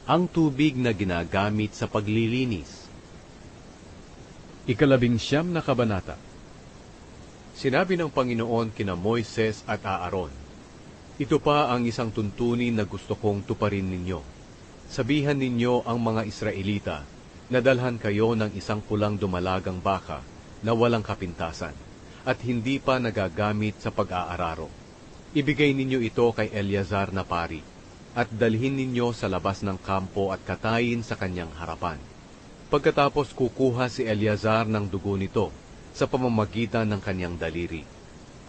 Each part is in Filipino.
Ang tubig na ginagamit sa paglilinis. 19 na kabanata. Sinabi ng Panginoon kina Moises at Aaron, "Ito pa ang isang tuntunin na gusto kong tuparin ninyo. Sabihan ninyo ang mga Israelita na dalhan kayo ng isang pulang dumalagang baka na walang kapintasan at hindi pa nagagamit sa pag-aararo. Ibigay ninyo ito kay Eleazar na pari at dalhin ninyo sa labas ng kampo at katayin sa kanyang harapan. Pagkatapos kukuha si Eleazar ng dugo nito sa pamamagitan ng kanyang daliri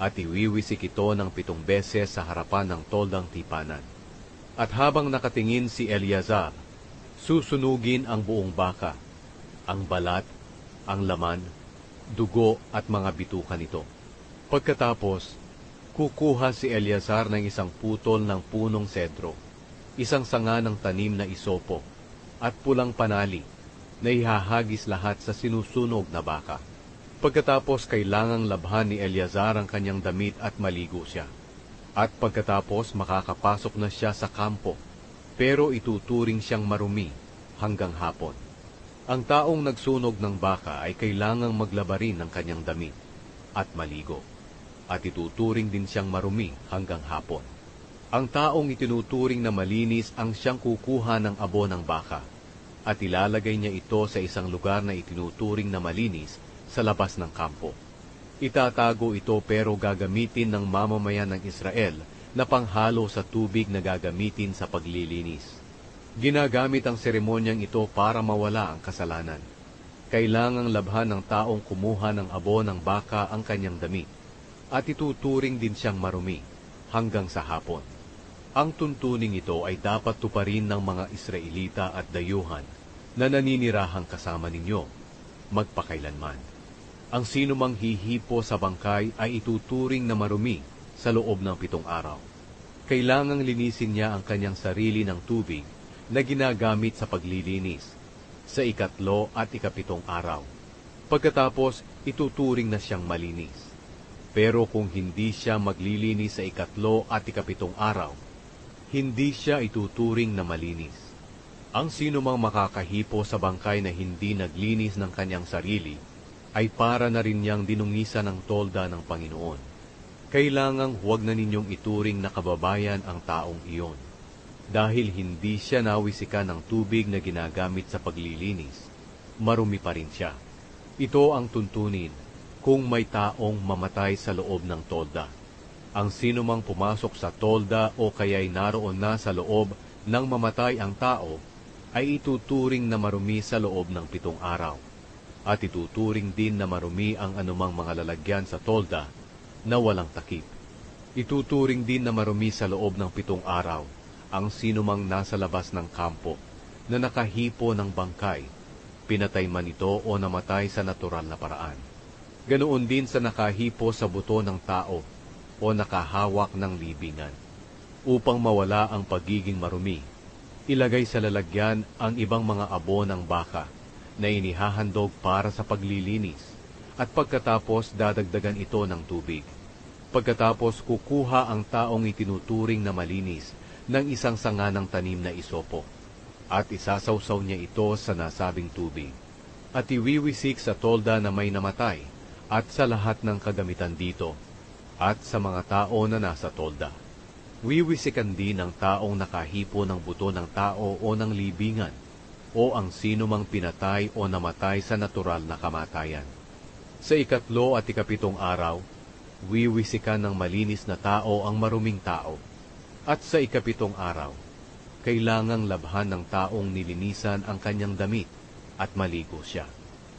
at iwiwisik ito ng 7 beses sa harapan ng toldang tipanan. At habang nakatingin si Eleazar, susunugin ang buong baka, ang balat, ang laman, dugo at mga bituka nito. Pagkatapos, kukuha si Eleazar ng isang putol ng punong sedro, isang sanga ng tanim na isopo, at pulang panali na ihahagis lahat sa sinusunog na baka. Pagkatapos kailangang labhan ni Eleazar ang kanyang damit at maligo siya. At pagkatapos makakapasok na siya sa kampo, pero ituturing siyang marumi hanggang hapon. Ang taong nagsunog ng baka ay kailangang maglaba rin ng kanyang damit at maligo, at ituturing din siyang marumi hanggang hapon. Ang taong itinuturing na malinis ang siyang kukuha ng abo ng baka, at ilalagay niya ito sa isang lugar na itinuturing na malinis sa labas ng kampo. Itatago ito pero gagamitin ng mamamayan ng Israel na panghalo sa tubig na gagamitin sa paglilinis. Ginagamit ang seremonyang ito para mawala ang kasalanan. Kailangang labhan ng taong kumuha ng abo ng baka ang kanyang damit, at ituturing din siyang marumi hanggang sa hapon. Ang tuntuning ito ay dapat tuparin ng mga Israelita at dayuhan na naninirahang kasama ninyo, magpakailanman. Ang sinumang hihipo sa bangkay ay ituturing na marumi sa loob ng 7 araw. Kailangang linisin niya ang kanyang sarili ng tubig na ginagamit sa paglilinis sa 3 at 7 araw. Pagkatapos, ituturing na siyang malinis. Pero kung hindi siya maglilinis sa 3 at 7 araw, hindi siya ituturing na malinis. Ang sinumang makakahipo sa bangkay na hindi naglinis ng kanyang sarili, ay para na rin niyang dinungisan ng tolda ng Panginoon. Kailangang huwag na ninyong ituring na kababayan ang taong iyon, dahil hindi siya nawisikan ng tubig na ginagamit sa paglilinis, marumi pa rin siya. Ito ang tuntunin kung may taong mamatay sa loob ng tolda. Ang sinumang pumasok sa tolda o kaya'y naroon na sa loob ng mamatay ang tao, ay ituturing na marumi sa loob ng 7 araw. At ituturing din na marumi ang anumang mga lalagyan sa tolda na walang takip. Ituturing din na marumi sa loob ng 7 araw ang sinumang nasa labas ng kampo na nakahipo ng bangkay, pinatay man ito o namatay sa natural na paraan. Ganoon din sa nakahipo sa buto ng tao o nakahawak ng libingan. Upang mawala ang pagiging marumi, ilagay sa lalagyan ang ibang mga abo ng baka na inihahandog para sa paglilinis, at pagkatapos dadagdagan ito ng tubig. Pagkatapos kukuha ang taong itinuturing na malinis ng isang sanga ng tanim na isopo, at isasawsaw niya ito sa nasabing tubig, at iwiwisik sa tolda na may namatay, at sa lahat ng kagamitan dito, at sa mga tao na nasa tolda. Wiwisikan din ang taong nakahipo ng buto ng tao o ng libingan, o ang sino mang pinatay o namatay sa natural na kamatayan. Sa 3 at 7 araw, wiwisikan ng malinis na tao ang maruming tao. At sa 7 araw, kailangang labhan ng taong nilinisan ang kanyang damit at maligo siya.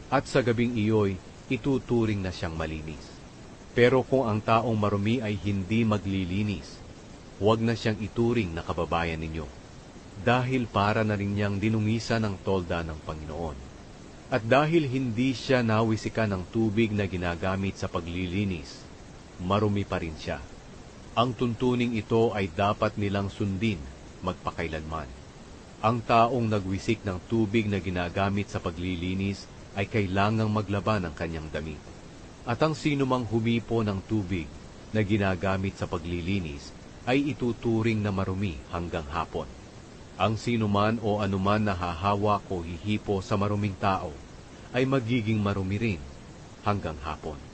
At sa gabing iyo'y ituturing na siyang malinis. Pero kung ang taong marumi ay hindi maglilinis, huwag na siyang ituring na kababayan ninyo, dahil para na rin niyang dinungisan ng tolda ng Panginoon. At dahil hindi siya nawisikan ng tubig na ginagamit sa paglilinis, marumi pa rin siya. Ang tuntuning ito ay dapat nilang sundin magpakailanman. Ang taong nagwisik ng tubig na ginagamit sa paglilinis ay kailangang maglaba ng kanyang damit. At ang sinumang humipo ng tubig na ginagamit sa paglilinis ay ituturing na marumi hanggang hapon. Ang sinuman o anuman na hahawak o hihipo sa maruming tao ay magiging marumi rin hanggang hapon.